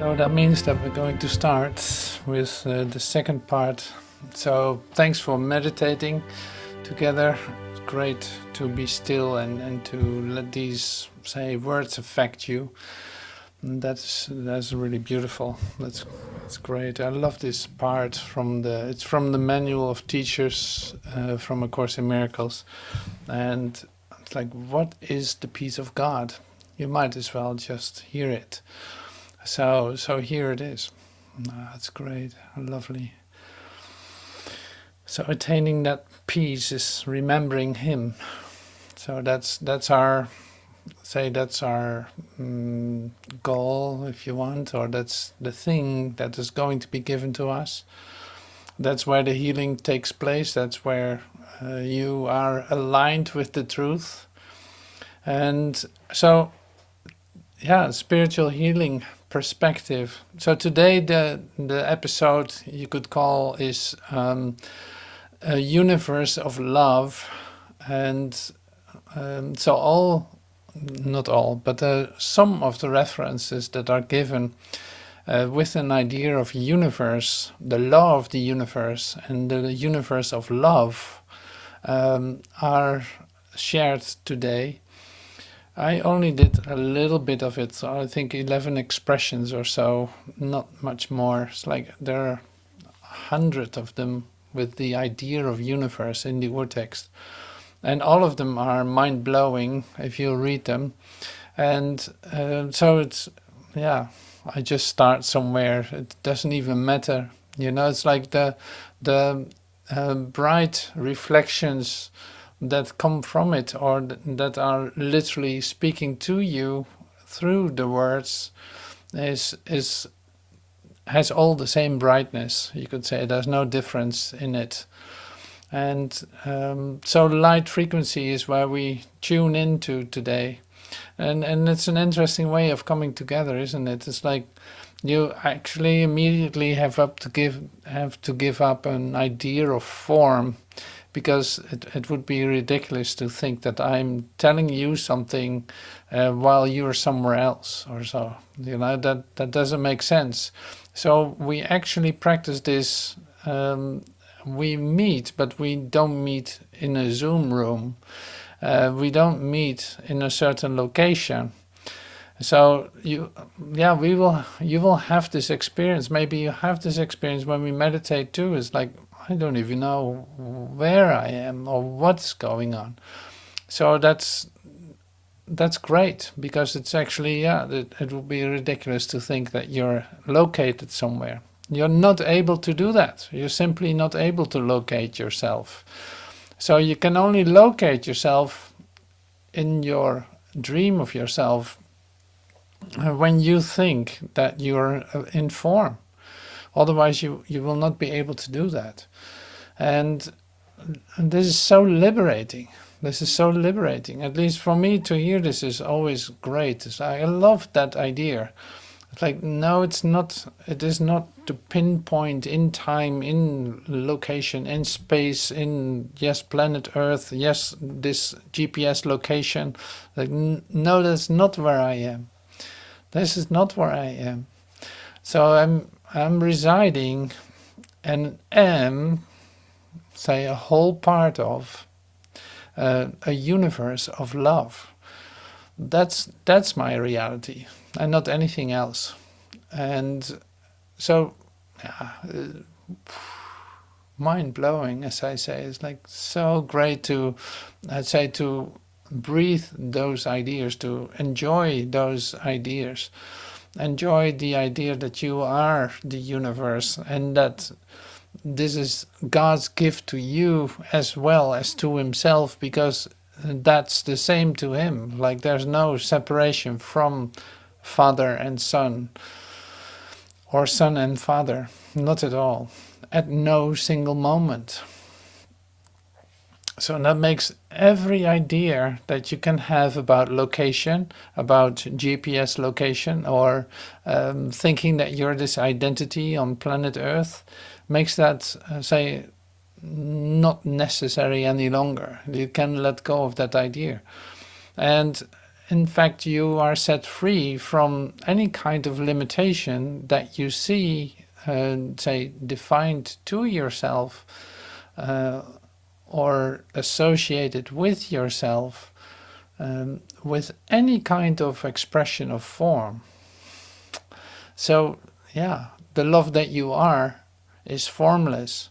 So that means that we're going to start with the second part. So thanks for meditating together. It's great to be still and to let these, say, words affect you. And that's really beautiful. That's great. I love this part it's from the manual of teachers from A Course in Miracles, and it's like, what is the peace of God? You might as well just hear it. So here it is. That's great, lovely. So attaining that peace is remembering Him. So that's our goal, if you want, or that's the thing that is going to be given to us. That's where the healing takes place. That's where you are aligned with the truth. And so, yeah, spiritual healing perspective. So today the episode you could call is a universe of love, and so not all, but some of the references that are given with an idea of universe, the law of the universe, and the universe of love are shared today. I only did a little bit of it, so I think 11 expressions or so, not much more. It's like there are 100 of them with the idea of universe in the urtext. And all of them are mind-blowing if you read them. And so it's, yeah, I just start somewhere. It doesn't even matter. It's like the bright reflections that come from it, or that are literally speaking to you through the words, has all the same brightness. You could say there's no difference in it. And so light frequency is where we tune into today. And it's an interesting way of coming together, isn't it? It's like you actually immediately have to give up an idea of form, because it would be ridiculous to think that I'm telling you something while you're somewhere else or so. That doesn't make sense. So we actually practice this. We meet, but we don't meet in a Zoom room. We don't meet in a certain location. So you will have this experience. Maybe you have this experience when we meditate too. It's like, I don't even know where I am or what's going on. So that's great, because it's actually, it would be ridiculous to think that you're located somewhere. You're not able to do that. You're simply not able to locate yourself. So you can only locate yourself in your dream of yourself when you think that you're in form. Otherwise you will not be able to do that. And this is so liberating. This is so liberating. At least for me, to hear this is always great. I love that idea. It's like, no, it's not. It is not to pinpoint in time, in location, in space, in, yes, planet Earth, yes, this GPS location. Like, no, that's not where I am. This is not where I am. So I'm residing and am, say, a whole part of a universe of love. That's my reality, and not anything else. And so, mind-blowing, as I say. It's like so great to, I'd say, to breathe those ideas, to enjoy those ideas. Enjoy the idea that you are the universe, and that this is God's gift to you as well as to Himself, because that's the same to Him. Like, there's no separation from Father and Son, or Son and Father, not at all, at no single moment. So that makes every idea that you can have about location, about GPS location, or thinking that you're this identity on planet Earth, makes that, say, not necessary any longer. You can let go of that idea. And in fact, you are set free from any kind of limitation that you see, say, defined to yourself, uh, or associated with yourself, with any kind of expression of form. So, yeah, the love that you are is formless.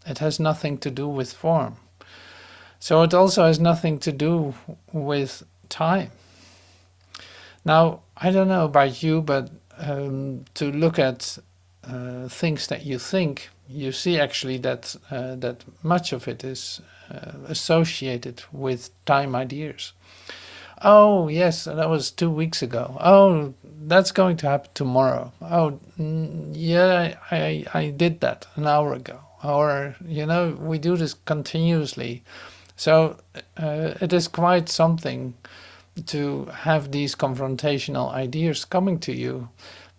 It has nothing to do with form. So it also has nothing to do with time. Now, I don't know about you, but to look at things that you think, you see actually that that much of it is associated with time ideas. Oh, yes, that was 2 weeks ago. Oh, that's going to happen tomorrow. Oh, yeah, I did that an hour ago. Or, we do this continuously. So it is quite something to have these confrontational ideas coming to you,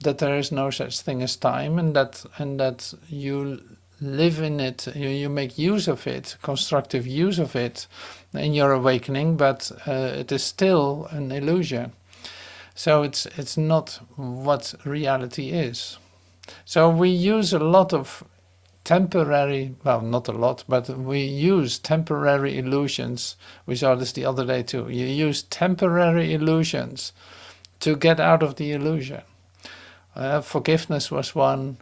that there is no such thing as time, and that you live in it, you make use of it, constructive use of it in your awakening, but it is still an illusion. So it's not what reality is. So we use a lot of temporary, well, not a lot, but we use temporary illusions. We saw this the other day too. You use temporary illusions to get out of the illusion. Forgiveness was one.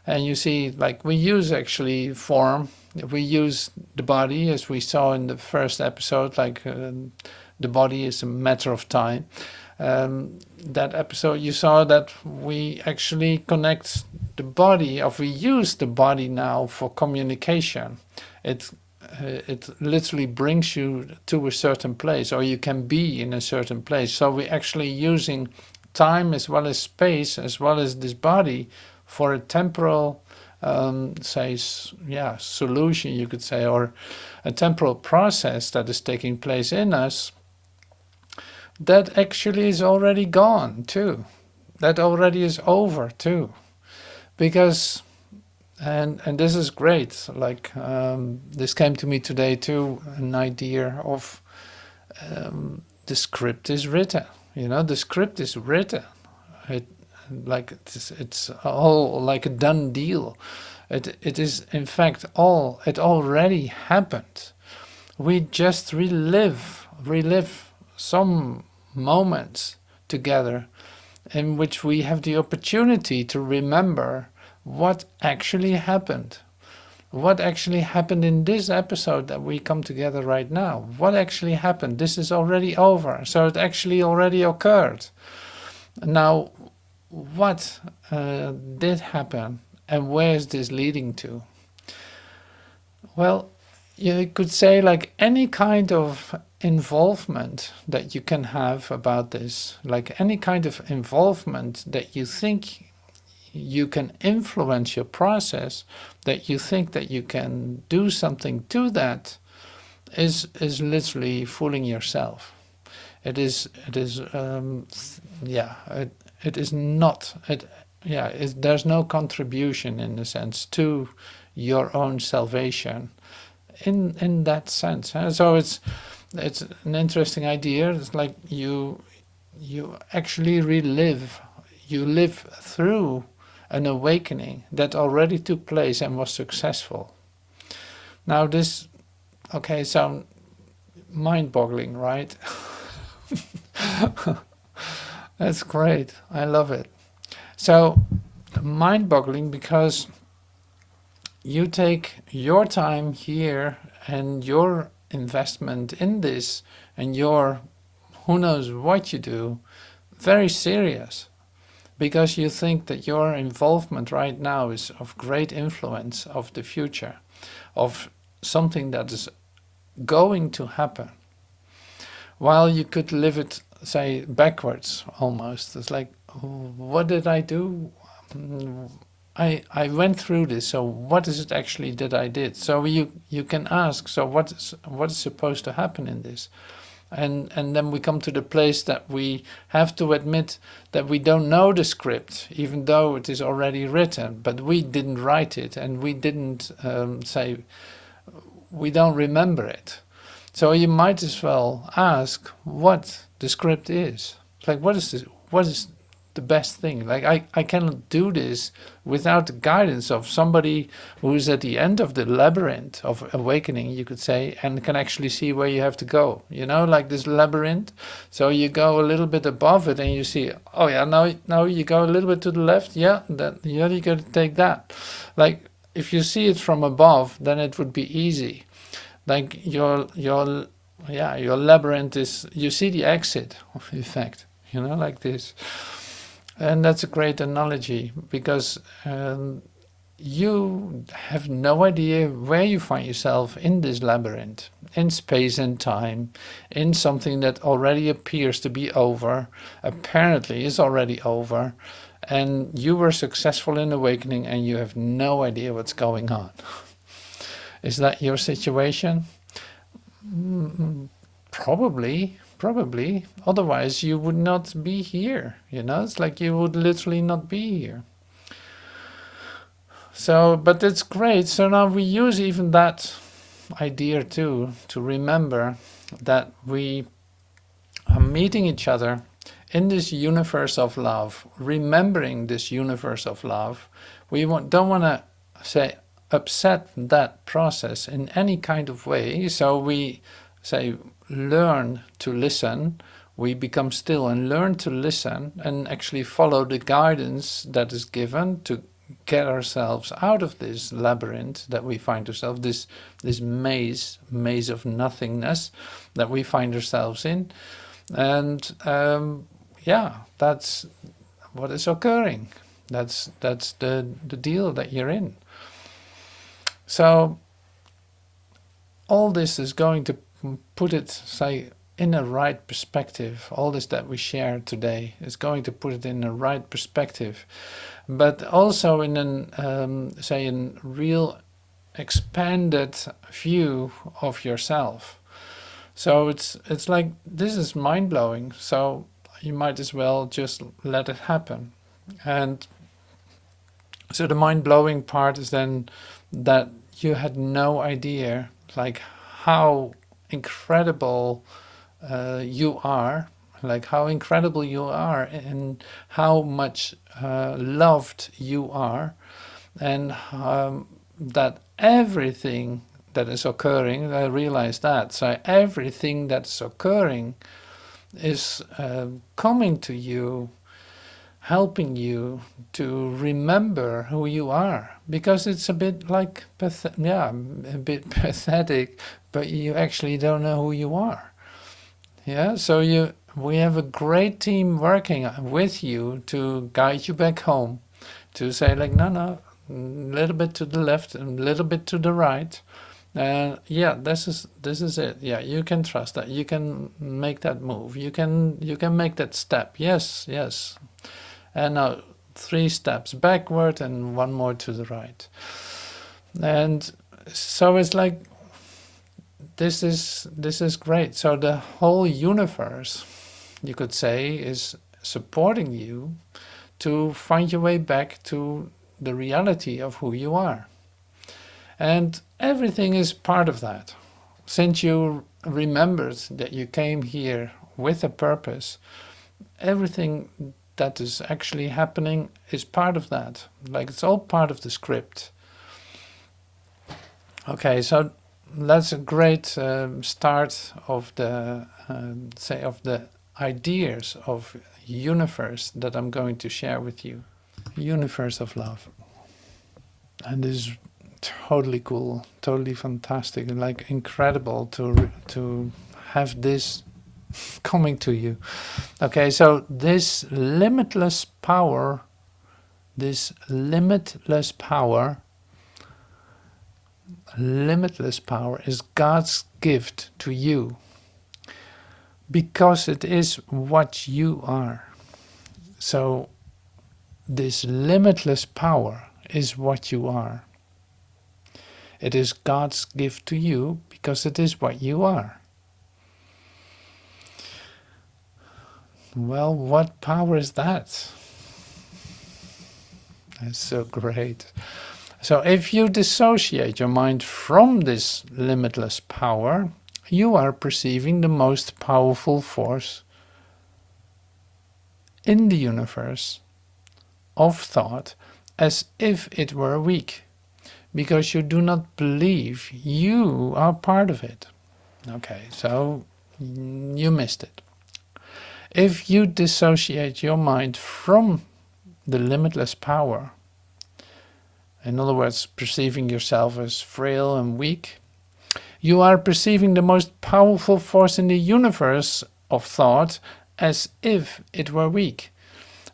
And you see, like, we use actually form. We use the body, as we saw in the first episode, like the body is a matter of time. That episode, you saw that we actually connect the body, or we use the body now for communication. It literally brings you to a certain place, or you can be in a certain place. So we're actually using time as well as space, as well as this body, for a temporal, solution, you could say, or a temporal process that is taking place in us, that actually is already gone too. That already is over too. Because, and this is great, like this came to me today too, an idea of the script is written. The script is written. It's all like a done deal. It is in fact it already happened. We just relive some moments together in which we have the opportunity to remember what actually happened. What actually happened in this episode that we come together right now? What actually happened? This is already over. So it actually already occurred. Now, what did happen, and where is this leading to? Well, you could say, like, any kind of involvement that you can have about this, like any kind of involvement that you think you can influence your process, that you think that you can do something to that, is literally fooling yourself. It is not. There's no contribution, in a sense, to your own salvation in that sense. So it's an interesting idea. It's like you actually you live through an awakening that already took place and was successful. Now this, okay, sound mind-boggling, right? That's great. I love it. So mind-boggling because you take your time here and your investment in this and your who knows what you do very serious, because you think that your involvement right now is of great influence of the future, of something that is going to happen, while you could live it, say, backwards almost. It's like, what did I do? I went through this, so what is it actually that I did? So you can ask, so what is supposed to happen in this? And then we come to the place that we have to admit that we don't know the script, even though it is already written, but we didn't write it, and we didn't we don't remember it. So you might as well ask, what the script is. It's like, what is this? What is the best thing? Like, I cannot do this without the guidance of somebody who is at the end of the labyrinth of awakening, you could say, and can actually see where you have to go. You know, like this labyrinth. So you go a little bit above it and you see, oh yeah, now you go a little bit to the left. Yeah, then yeah, you got to take that. Like, if you see it from above, then it would be easy. Like your labyrinth is, you see the exit of effect, you know, like this. And that's a great analogy, because you have no idea where you find yourself in this labyrinth, in space and time, in something that already appears to be over, apparently is already over, and you were successful in awakening and you have no idea what's going on. Is that your situation? Probably. Otherwise you would not be here. You know, it's like you would literally not be here. So, but it's great. So now we use even that idea too, to remember that we are meeting each other in this universe of love, remembering this universe of love. We don't want to say upset that process in any kind of way. So we say, learn to listen. We become still and learn to listen and actually follow the guidance that is given to get ourselves out of this labyrinth that we find ourselves, this maze of nothingness that we find ourselves in. And yeah, that's what is occurring. That's the deal that you're in. So all this is going to put it, say, in a right perspective. All this that we share today is going to put it in a right perspective, but also in an say, in real expanded view of yourself. So it's like, this is mind-blowing, so you might as well just let it happen. And so the mind-blowing part is then that you had no idea, like, how incredible you are, like how incredible you are, and how much loved you are, and that everything that is occurring, I realize that, so everything that's occurring is coming to you, helping you to remember who you are, because it's a bit like a bit pathetic, but you actually don't know who you are. Yeah, so we have a great team working with you to guide you back home, to say, like, no, a little bit to the left and a little bit to the right. Yeah, this is it. Yeah, you can trust that. You can make that move. You can make that step. Yes. And now 3 steps backward and 1 more to the right. And so it's like, this is great. So the whole universe, you could say, is supporting you to find your way back to the reality of who you are. And everything is part of that. Since you remembered that you came here with a purpose, everything that is actually happening is part of that. Like, it's all part of the script. Okay, so that's a great start of the say, of the ideas of universe that I'm going to share with you. Universe of love. And this is totally cool, totally fantastic, and like incredible to have this coming to you. Okay, so this limitless power is God's gift to you, because it is what you are. So this limitless power is what you are. It is God's gift to you because it is what you are. Well, what power is that? That's so great. So if you dissociate your mind from this limitless power, you are perceiving the most powerful force in the universe of thought as if it were weak, because you do not believe you are part of it. Okay, so you missed it. If you dissociate your mind from the limitless power, in other words, perceiving yourself as frail and weak, you are perceiving the most powerful force in the universe of thought as if it were weak,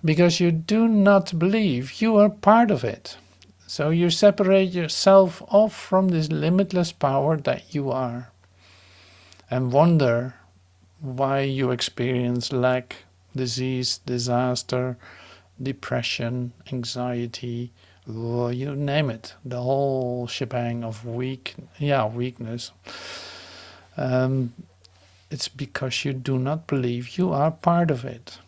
because you do not believe you are part of it. So you separate yourself off from this limitless power that you are, and wonder why you experience lack, disease, disaster, depression, anxiety, you name it, the whole shebang of weakness. It's because you do not believe you are part of it.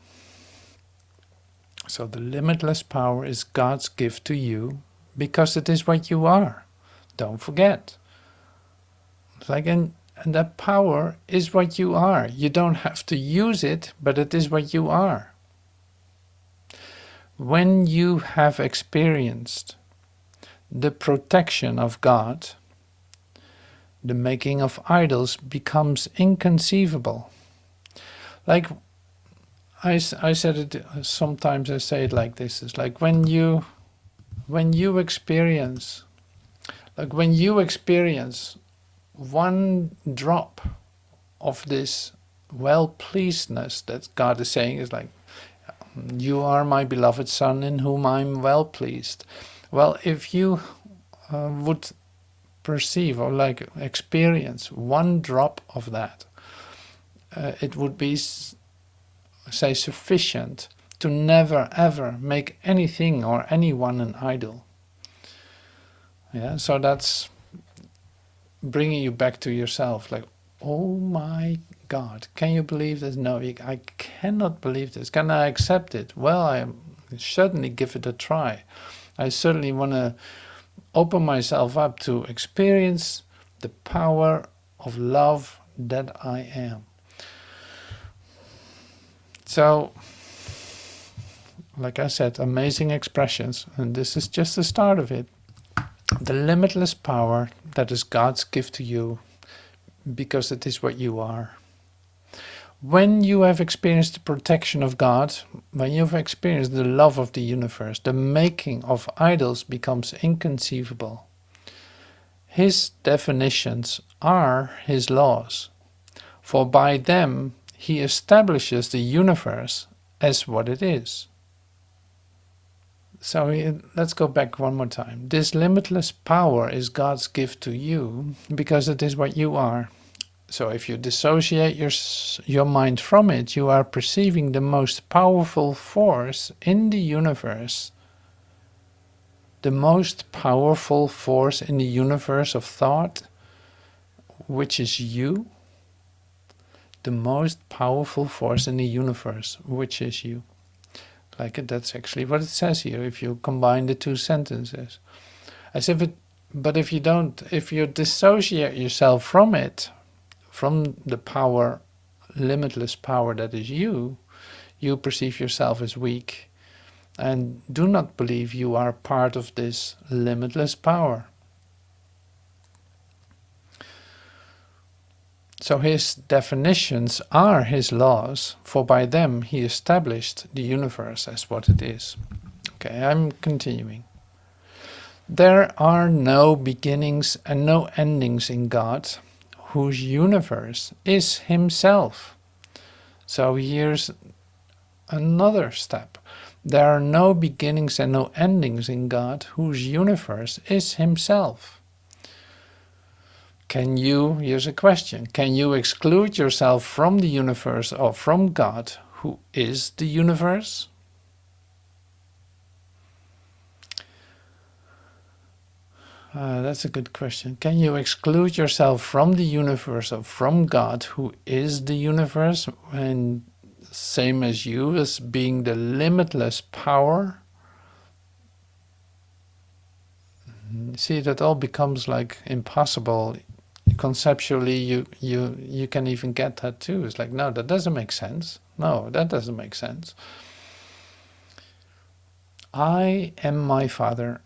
So the limitless power is God's gift to you because it is what you are. Don't forget. It's like, and that power is what you are. You don't have to use it, but it is what you are. When you have experienced the protection of God, the making of idols becomes inconceivable. Like I said it, sometimes I say it like this, it's like when you experience, one drop of this well-pleasedness that God is saying, is like, you are my beloved Son in whom I'm well pleased. Well, if you would perceive or like experience one drop of that, it would be, say, sufficient to never ever make anything or anyone an idol. Yeah, so that's bringing you back to yourself, like, oh my God, can you believe this? No, I cannot believe this. Can I accept it? Well, I certainly give it a try. I certainly want to open myself up to experience the power of love that I am. So, like I said, amazing expressions, and this is just the start of it. The limitless power that is God's gift to you, because it is what you are. When you have experienced the protection of God, when you've experienced the love of the universe, the making of idols becomes inconceivable. His definitions are his laws, for by them he establishes the universe as what it is. So let's go back one more time. This limitless power is God's gift to you because it is what you are. So if you dissociate your mind from it, you are perceiving the most powerful force in the universe. The most powerful force in the universe of thought, which is you. The most powerful force in the universe, which is you. Like that's actually what it says here, if you combine the two sentences. As if it, but if you don't, if you dissociate yourself from it, from the power, limitless power that is you, you perceive yourself as weak and do not believe you are part of this limitless power. So his definitions are his laws, for by them he established the universe as what it is. Okay, I'm continuing. There are no beginnings and no endings in God, whose universe is himself. So here's another step. There are no beginnings and no endings in God, whose universe is himself. Can you, here's a question, can you exclude yourself from the universe or from God, who is the universe? That's a good question. Can you exclude yourself from the universe or from God, who is the universe, and same as you, as being the limitless power? See, that all becomes like impossible. Conceptually, you can even get that too. It's like, no, that doesn't make sense. No, that doesn't make sense. I and my Father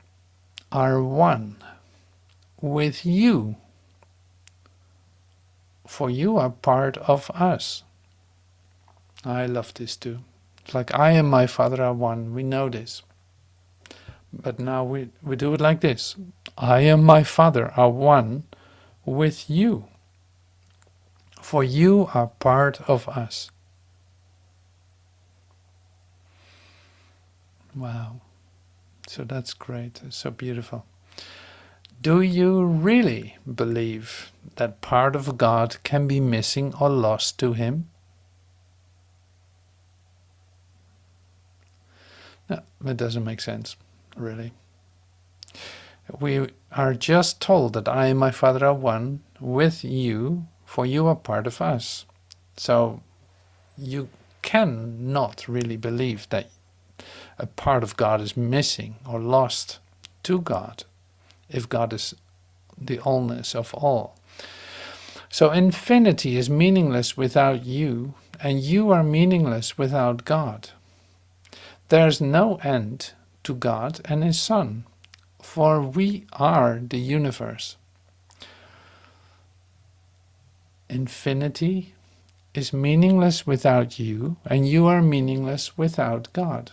are one with you, for you are part of us. I love this too. It's like I and my Father are one. We know this. But now we do it like this. I and my Father are one with you, for you are part of us. Wow. So that's great. It's so beautiful. Do you really believe that part of God can be missing or lost to Him? No, it doesn't make sense, really. We are just told that I and my Father are one with you, for you are part of us. So you cannot really believe that a part of God is missing or lost to God, if God is the allness of all. So infinity is meaningless without you, and you are meaningless without God. There's no end to God and His Son, for we are the universe. Infinity is meaningless without you, and you are meaningless without God.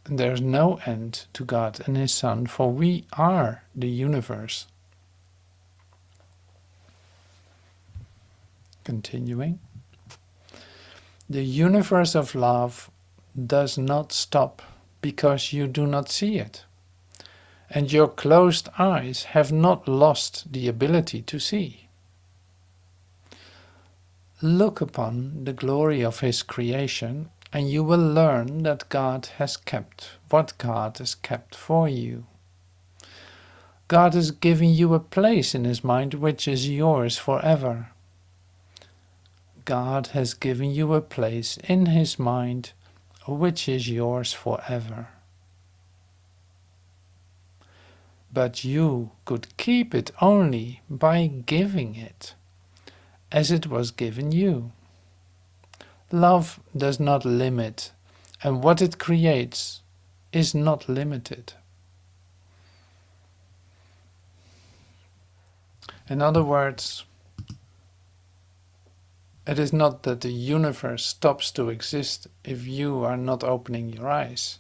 There's no end to God and His Son, for we are the universe. Continuing. The universe of love does not stop because you do not see it, and your closed eyes have not lost the ability to see. Look upon the glory of His creation, and you will learn that God has kept what God has kept for you. God has given you a place in His mind which is yours forever. God has given you a place in His mind which is yours forever. But you could keep it only by giving it, as it was given you. Love does not limit, and what it creates is not limited. In other words, it is not that the universe stops to exist if you are not opening your eyes.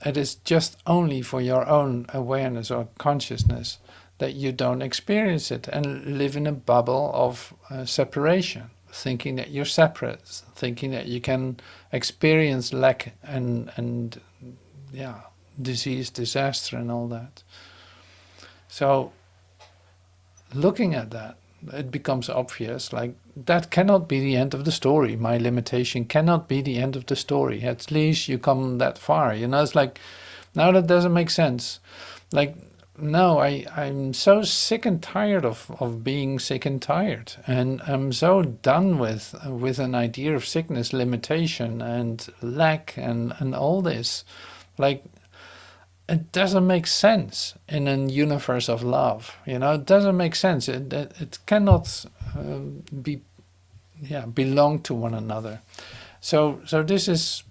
It is just only for your own awareness or consciousness that you don't experience it and live in a bubble of separation, thinking that you're separate, thinking that you can experience lack and disease, disaster and all that. So looking at that, it becomes obvious, like, that cannot be the end of the story. My limitation cannot be the end of the story. At least you come that far, it's like, now that doesn't make sense. Like, no, I'm so sick and tired of being sick and tired, and I'm so done with an idea of sickness, limitation and lack and all this. Like, it doesn't make sense in a universe of love. It doesn't make sense. It cannot belong to one another. So this is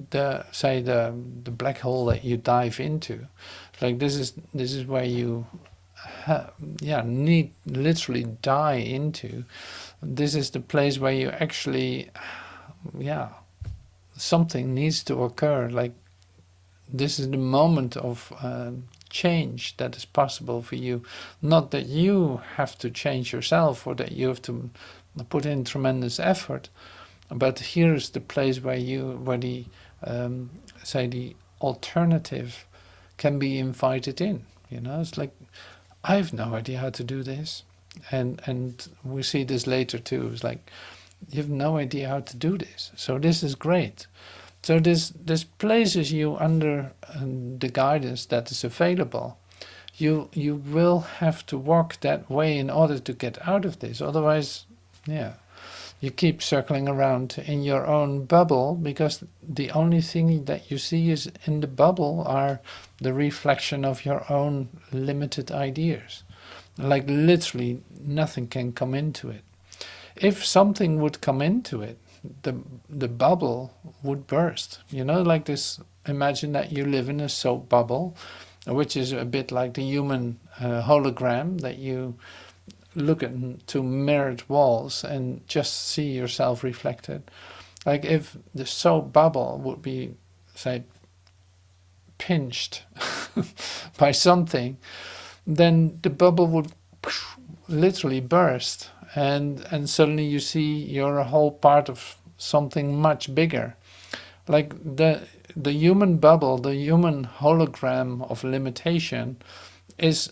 the black hole that you dive into. Like, this is where you need literally die into. This is the place where you actually something needs to occur. Like, this is the moment of change that is possible for you. Not that you have to change yourself or that you have to put in tremendous effort, but here's the place where the alternative can be invited in. It's like, I have no idea how to do this, and we see this later too. It's like, you have no idea how to do this, so this is great. So this places you under the guidance that is available. You will have to walk that way in order to get out of this. Otherwise, you keep circling around in your own bubble, because the only thing that you see is in the bubble are the reflection of your own limited ideas. Like, literally nothing can come into it. If something would come into it, the bubble would burst. You know, like this. Imagine that you live in a soap bubble, which is a bit like the human hologram, that you look into mirrored walls and just see yourself reflected. Like if the soap bubble would be, say, pinched by something, then the bubble would literally burst, and suddenly you see you're a whole part of something much bigger. Like the human bubble, the human hologram of limitation is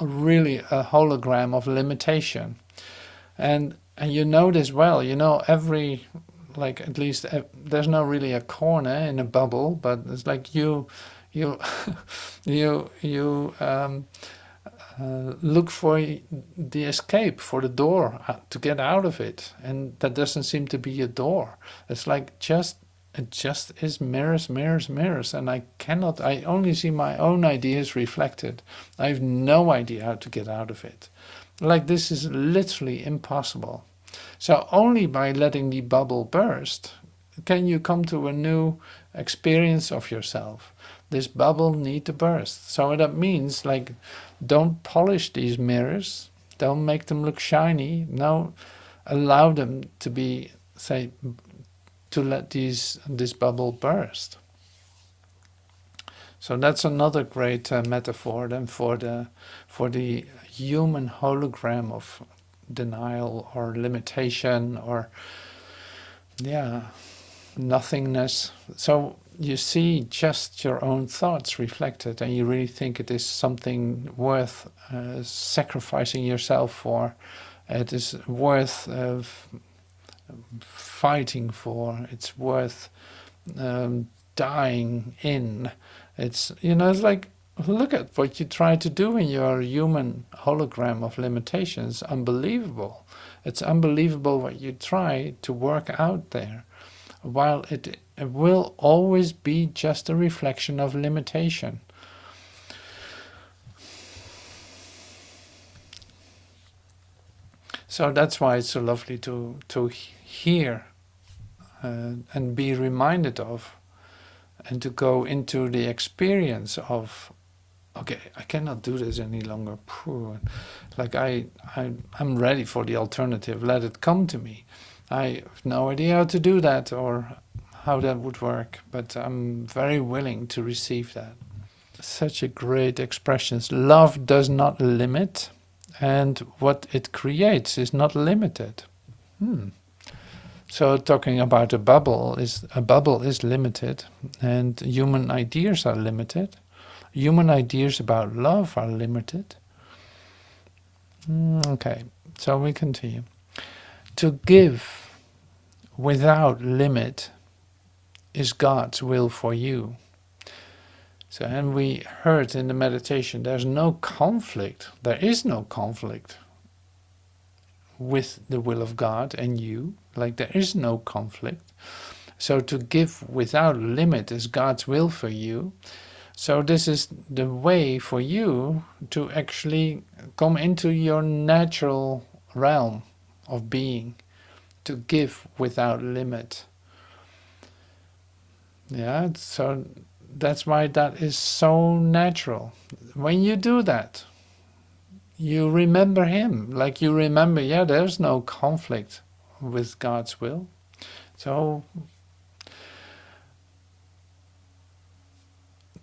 really a hologram of limitation. And you know this well. You know, every, like, at least there's no really a corner in a bubble, but it's like you look for the escape, for the door to get out of it, and that doesn't seem to be a door. It's like just it just is mirrors, mirrors, mirrors, and I only see my own ideas reflected. I have no idea how to get out of it. Like, this is literally impossible. So only by letting the bubble burst can you come to a new experience of yourself. This bubble need to burst. So that means, like, don't polish these mirrors. Don't make them look shiny. No, allow them to be, say, to let this bubble burst. So that's another great metaphor then for the human hologram of denial or limitation or, yeah, nothingness. So you see just your own thoughts reflected, and you really think it is something worth sacrificing yourself for. It is worth fighting for. It's worth dying in. It's, it's like, look at what you try to do in your human hologram of limitations. Unbelievable. It's unbelievable what you try to work out there, while it will always be just a reflection of limitation. So that's why it's so lovely to hear and be reminded of, and to go into the experience of, okay, I cannot do this any longer. Like I'm ready for the alternative. Let it come to me. I have no idea how to do that or how that would work, but I'm very willing to receive that. Such a great expression. Love does not limit, and what it creates is not limited. So talking about a bubble is limited, and human ideas are limited. Human ideas about love are limited. Okay, so we continue. To give without limit is God's will for you. So, and we heard in the meditation, there's no conflict. There is no conflict with the will of God and you. Like, there is no conflict. So to give without limit is God's will for you. So this is the way for you to actually come into your natural realm of being, to give without limit. Yeah, so that's why that is so natural. When you do that, you remember Him, like you remember, yeah, there's no conflict with God's will. So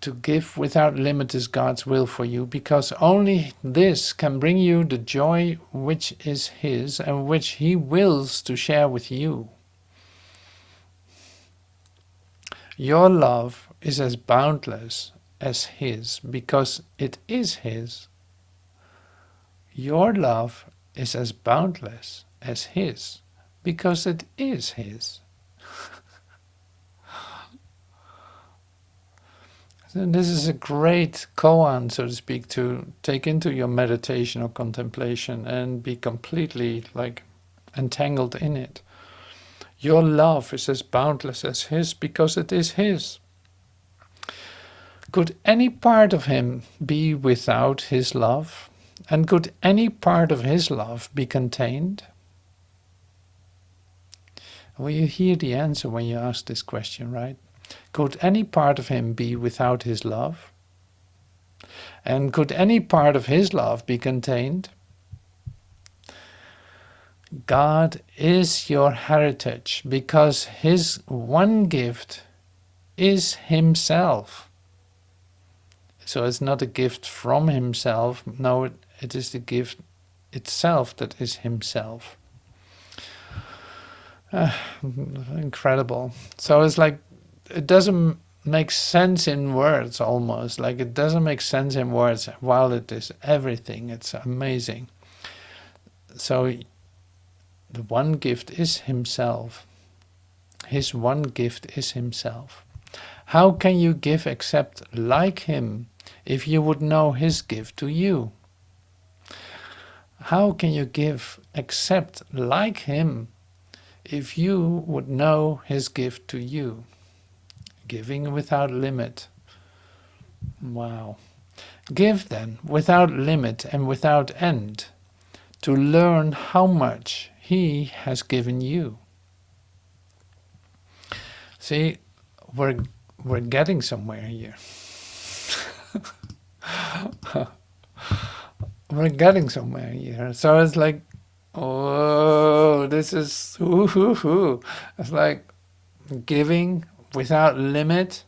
to give without limit is God's will for you, because only this can bring you the joy which is His and which He wills to share with you. Your love is as boundless as His because it is His. Your love is as boundless as His because it is His. So this is a great koan, so to speak, to take into your meditation or contemplation and be completely like entangled in it. Your love is as boundless as His because it is His. Could any part of Him be without His love? And could any part of His love be contained? Well, you hear the answer when you ask this question, right? Could any part of him be without his love? And could any part of his love be contained? God is your heritage because his one gift is himself. So it's not a gift from himself. No, it is the gift itself that is himself. Incredible. So it's like, it doesn't make sense in words almost. Like it doesn't make sense in words while it is everything. It's amazing. So the one gift is himself. His one gift is himself. How can you give except like him if you would know his gift to you? How can you give except like him if you would know his gift to you? Giving without limit. Wow. Give then without limit and without end to learn how much he has given you. See, we're getting somewhere here. We're getting somewhere here. So it's like, oh, this is hoo. It's like giving without limit.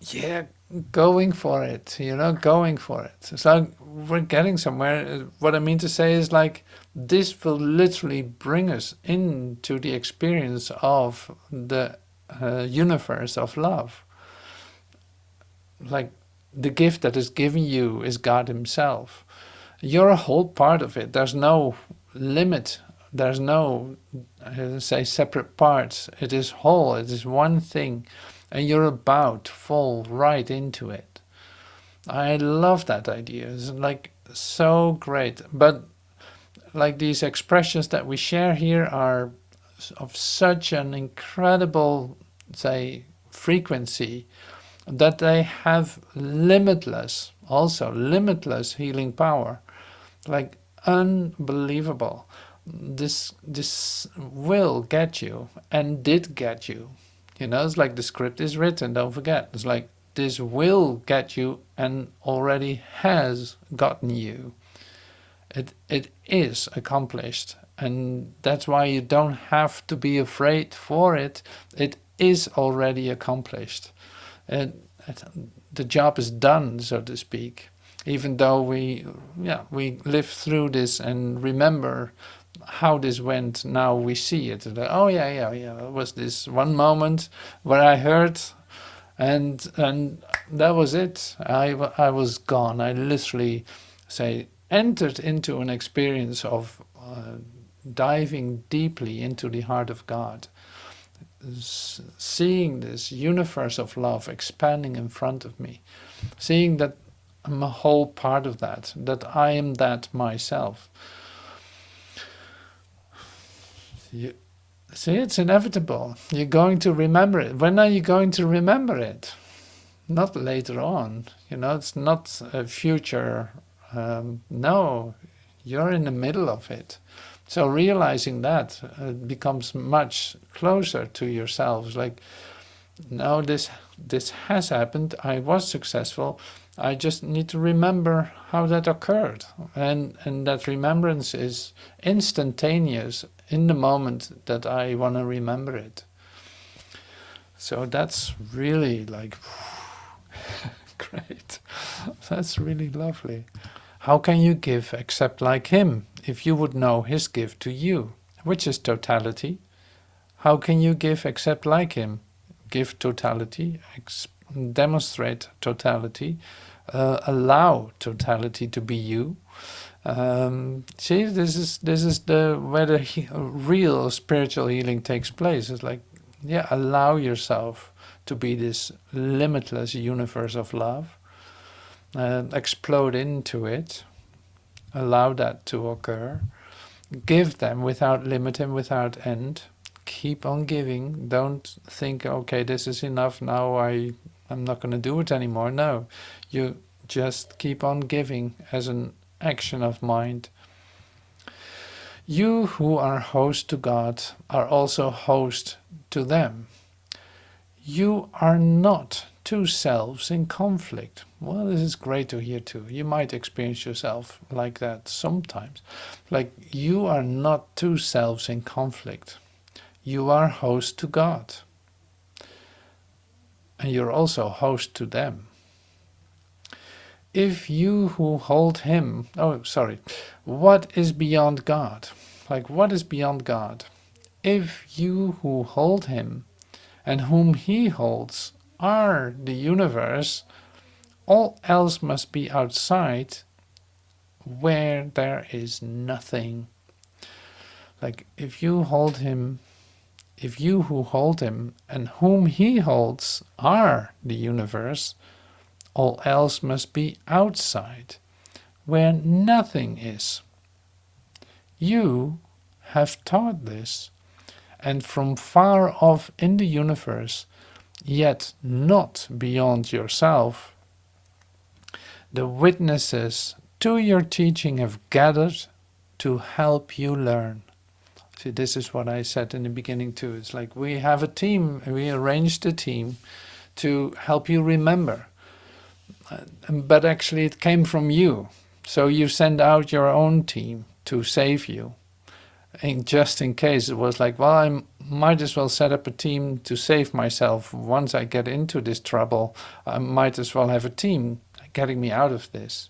Yeah, going for it, going for it. It's like we're getting somewhere. What I mean to say is like this will literally bring us into the experience of the universe of love. Like the gift that is given you is God himself. You're a whole part of it. There's no limit. There's no, say, separate parts. It is whole. It is one thing. And you're about to fall right into it. I love that idea. It's like so great. But like these expressions that we share here are of such an incredible, say, frequency that they have limitless healing power. Like unbelievable. This will get you and did get you. It's like the script is written, don't forget. It's like this will get you and already has gotten you. It is accomplished. And that's why you don't have to be afraid for it. It is already accomplished. The job is done, so to speak. Even though we live through this and remember how this went, now we see it. Like, oh yeah. It was this one moment where I heard, and that was it. I was gone. I literally entered into an experience of diving deeply into the heart of God, seeing this universe of love expanding in front of me, seeing that I'm a whole part of that I am that myself. See, it's inevitable. You're going to remember it. When are you going to remember it? Not later on. It's not a future. No, you're in the middle of it. So realizing that becomes much closer to yourselves. Like, no, this has happened. I was successful. I just need to remember how that occurred. And that remembrance is instantaneous in the moment that I want to remember it. So that's really like great. That's really lovely. How can you give except like him if you would know his gift to you, which is totality? How can you give except like him? Give totality, demonstrate totality, allow totality to be you. See, this is where the real spiritual healing takes place. It's like, allow yourself to be this limitless universe of love. Explode into it. Allow that to occur. Give them without limit and without end. Keep on giving. Don't think, okay, this is enough now. I'm not going to do it anymore. No, you just keep on giving as an action of mind. You who are host to God are also host to them. You are not two selves in conflict. Well, this is great to hear too. You might experience yourself like that sometimes. Like you are not two selves in conflict. You are host to God. And you're also host to them. If you who hold him, what is beyond God? Like what is beyond God? If you who hold him and whom he holds are the universe, all else must be outside where there is nothing. Like if you hold him, if you who hold him and whom he holds are the universe, all else must be outside where nothing is. You have taught this, and from far off in the universe, yet not beyond yourself, the witnesses to your teaching have gathered to help you learn. See, this is what I said in the beginning too. It's like we have a team, and we arranged a team to help you remember. But actually it came from you. So you send out your own team to save you. And just in case it was like, well, I might as well set up a team to save myself. Once I get into this trouble, I might as well have a team getting me out of this.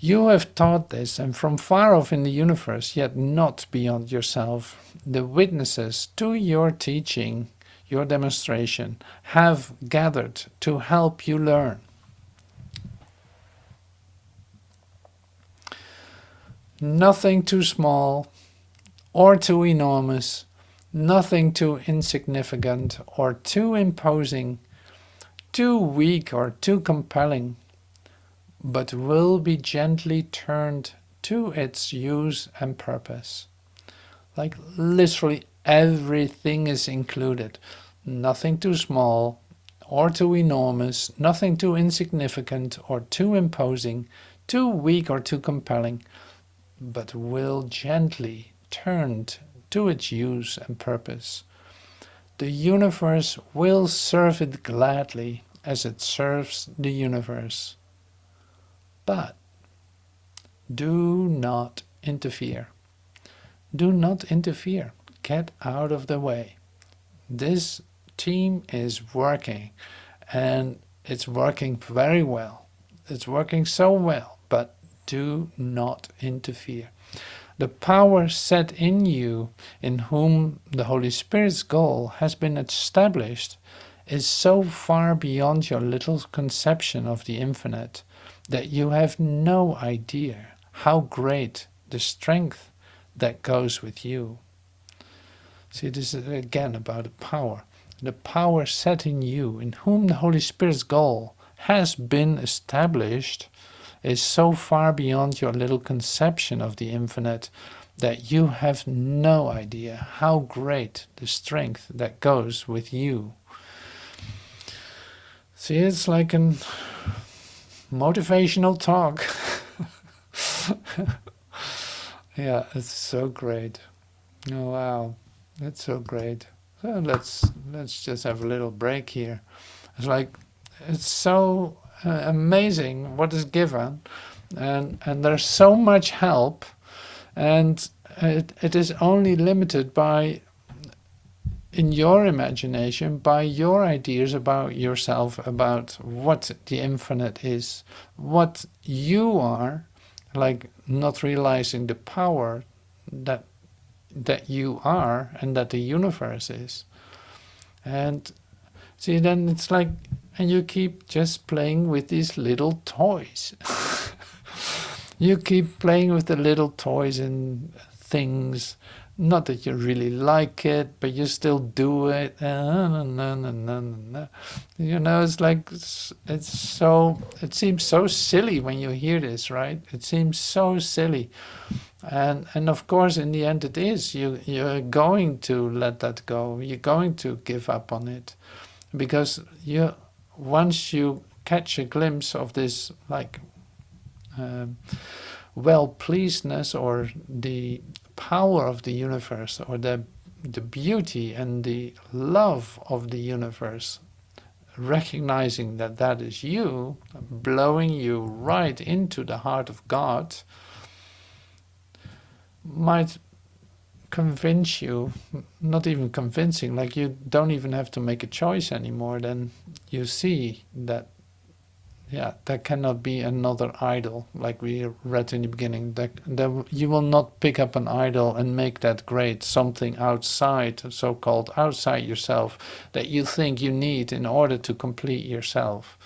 You have taught this, and from far off in the universe, yet not beyond yourself, the witnesses to your teaching, your demonstration, have gathered to help you learn. Nothing too small or too enormous, nothing too insignificant or too imposing, too weak or too compelling, but will be gently turned to its use and purpose. Like literally everything is included. Nothing too small or too enormous, nothing too insignificant or too imposing, too weak or too compelling, but will gently turned to its use and purpose. The universe will serve it gladly as it serves the universe. But do not interfere. Do not interfere. Get out of the way. This team is working, and it's working very well. It's working so well, but do not interfere. The power set in you, in whom the Holy Spirit's goal has been established, is so far beyond your little conception of the infinite that you have no idea how great the strength that goes with you. See, this is again about the power. The power set in you, in whom the Holy Spirit's goal has been established, is so far beyond your little conception of the infinite that you have no idea how great the strength that goes with you. See, it's like a motivational talk. Yeah, it's so great. Oh wow, that's so great. So let's just have a little break here. It's like it's so amazing what is given, and there's so much help, and it is only limited by, in your imagination, by your ideas about yourself, about what the infinite is, what you are, like not realizing the power that you are and that the universe is. And see, then it's like, and you keep just playing with these little toys. You keep playing with the little toys and things. Not that you really like it, but you still do it. You know, it's like, it's so, it seems so silly when you hear this, right? It seems so silly. And of course, in the end, it is. You're going to let that go. You're going to give up on it. Because once you catch a glimpse of this, like, well-pleasedness or the power of the universe, or the beauty and the love of the universe, recognizing that that is you, blowing you right into the heart of God, might convince you, not even convincing, like you don't even have to make a choice anymore. Then you see that, yeah, there cannot be another idol, like we read in the beginning. That you will not pick up an idol and make that great, something outside, so-called outside yourself, that you think you need in order to complete yourself.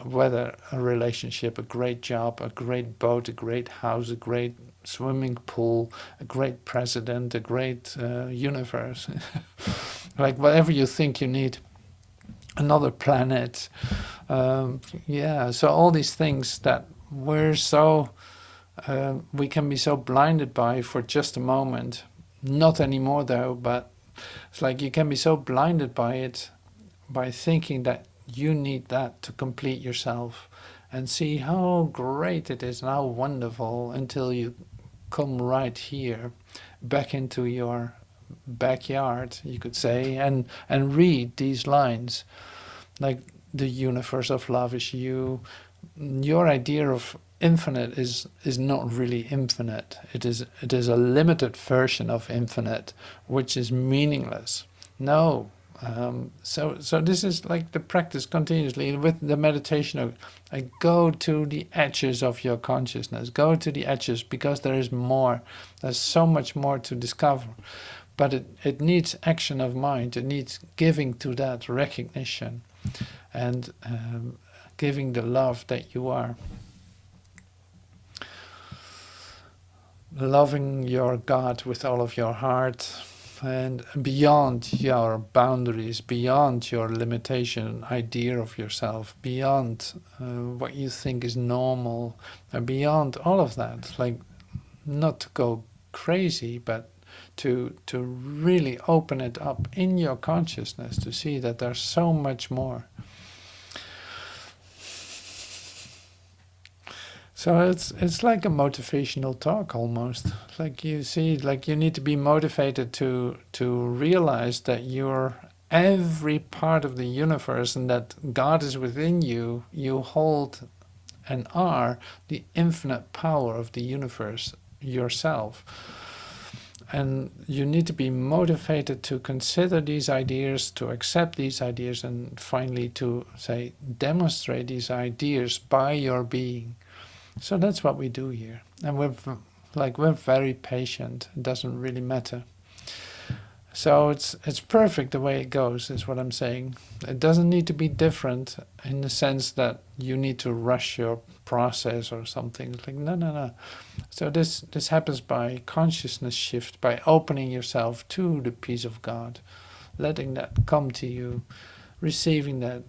Whether a relationship, a great job, a great boat, a great house, a great swimming pool, a great president, a great universe. Like whatever you think you need, another planet. Yeah, so all these things that we can be so blinded by for just a moment. Not anymore though, but it's like you can be so blinded by it, by thinking that you need that to complete yourself, and see how great it is and how wonderful, until you come right here back into your backyard, you could say, and read these lines, like the universe of love is you. Your idea of infinite is not really infinite. It is a limited version of infinite, which is meaningless. No. So this is like the practice continuously with the meditation of, like, go to the edges of your consciousness, go to the edges, because there is more. There's so much more to discover, but it needs action of mind. It needs giving to that recognition, and giving the love that you are. Loving your God with all of your heart, and beyond your boundaries, beyond your limitation idea of yourself, beyond what you think is normal, and beyond all of that. Like, not to go crazy, but to really open it up in your consciousness, to see that there's so much more. So it's like a motivational talk almost. Like, you see, like you need to be motivated to realize that you're every part of the universe, and that God is within you. You hold and are the infinite power of the universe yourself. And you need to be motivated to consider these ideas, to accept these ideas, and finally to, say, demonstrate these ideas by your being. So that's what we do here, and we're very patient. It doesn't really matter. So it's perfect the way it goes, is what I'm saying. It doesn't need to be different in the sense that you need to rush your process or something. It's like, no. So this happens by consciousness shift, by opening yourself to the peace of God, letting that come to you, receiving that,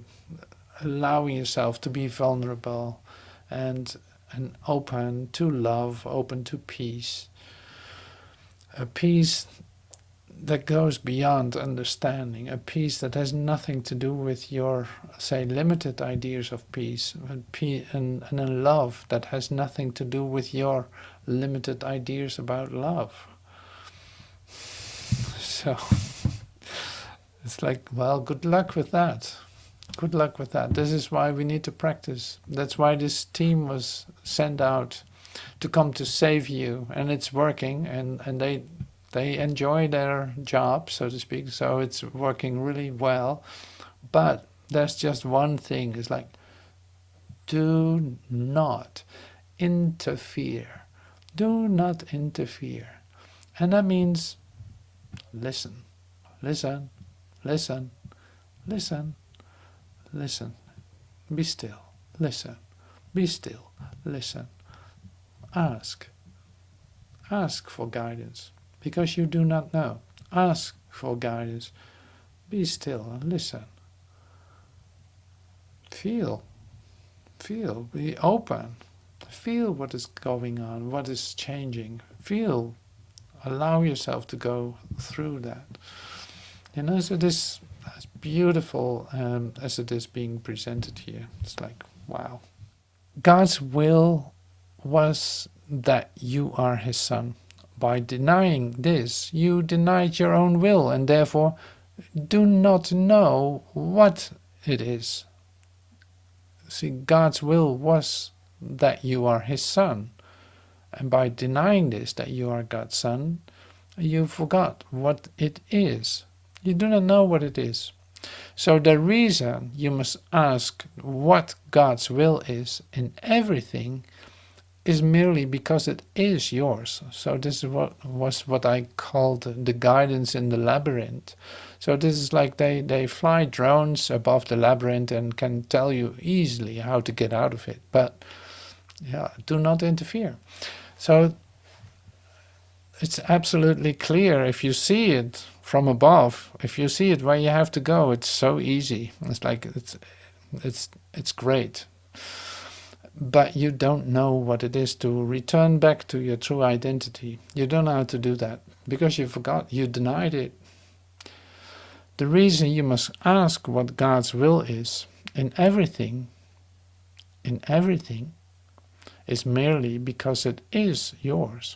allowing yourself to be vulnerable, and open to love, open to peace. A peace that goes beyond understanding, a peace that has nothing to do with your, say, limited ideas of peace, and a love that has nothing to do with your limited ideas about love. So it's like, well, good luck with that. Good luck with that. This is why we need to practice. That's why this team was sent out to come to save you, and it's working, and they enjoy their job, so to speak, so it's working really well. But there's just one thing, it's like, do not interfere. Do not interfere. And that means listen, listen, listen, listen. Listen, be still, listen, be still, listen. Ask for guidance, because you do not know. Ask for guidance, be still and listen. Feel, be open, feel what is going on, what is changing, feel, allow yourself to go through that. So this, as beautiful as it is being presented here, it's like, wow. God's will was that you are his son. By denying this, you denied your own will and therefore do not know what it is. See, God's will was that you are his son. And by denying this, that you are God's son, you forgot what it is. You do not know what it is. So the reason you must ask what God's will is in everything is merely because it is yours. So this is what I called the guidance in the labyrinth. So this is like they fly drones above the labyrinth and can tell you easily how to get out of it. But yeah, do not interfere. So it's absolutely clear if you see it from above, if you see it where you have to go, it's so easy. It's like it's great. But you don't know what it is to return back to your true identity. You don't know how to do that because you forgot, you denied it. The reason you must ask what God's will is in everything, is merely because it is yours.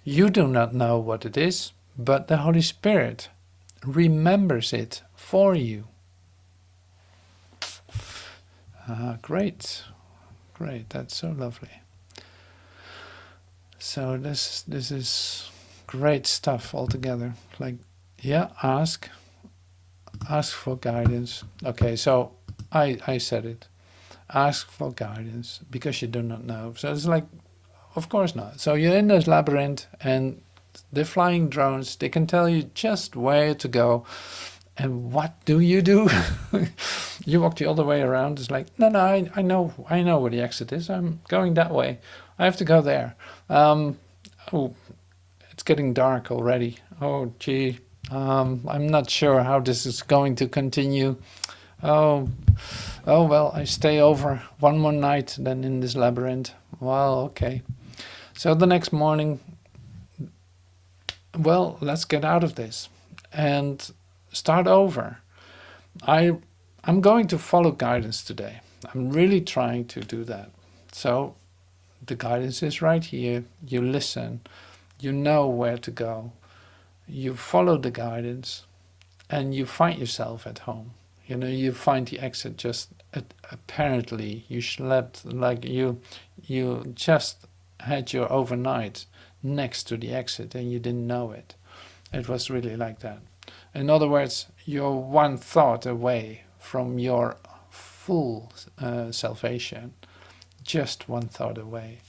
You do not know what it is, but the Holy Spirit remembers it for you. Great, that's so lovely. So this is great stuff altogether. Like, yeah, ask for guidance. Okay, so I said it. Ask for guidance because you do not know. So it's like, of course not. So you're in this labyrinth and the flying drones, they can tell you just where to go. And what do? You walk the other way around. It's like, no, I know where the exit is. I'm going that way. I have to go there. Oh, it's getting dark already. Oh, gee. I'm not sure how this is going to continue. Oh, well, I stay over one more night then in this labyrinth. Well, okay. So the next morning, well, let's get out of this and start over. I'm going to follow guidance today. I'm really trying to do that. So the guidance is right here. You listen. You know where to go. You follow the guidance and you find yourself at home. You know, you find the exit just apparently you slept like you just had your overnight next to the exit and you didn't know it. It was really like that. In other words, you're one thought away from your full salvation. Just one thought away.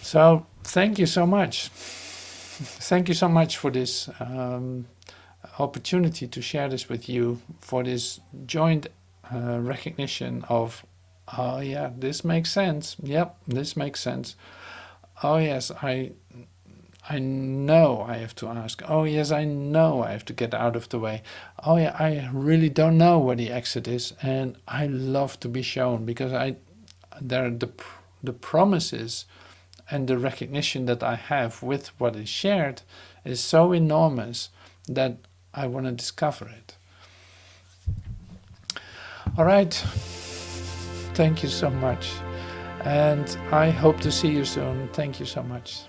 So thank you so much. Thank you so much for this opportunity to share this with you, for this joint recognition of, oh yeah, this makes sense. Yep, this makes sense. Oh yes, I know I have to ask. Oh yes, I know I have to get out of the way. Oh yeah, I really don't know where the exit is, and I love to be shown because the promises and the recognition that I have with what is shared is so enormous that I want to discover it. All right, thank you so much, and I hope to see you soon. Thank you so much.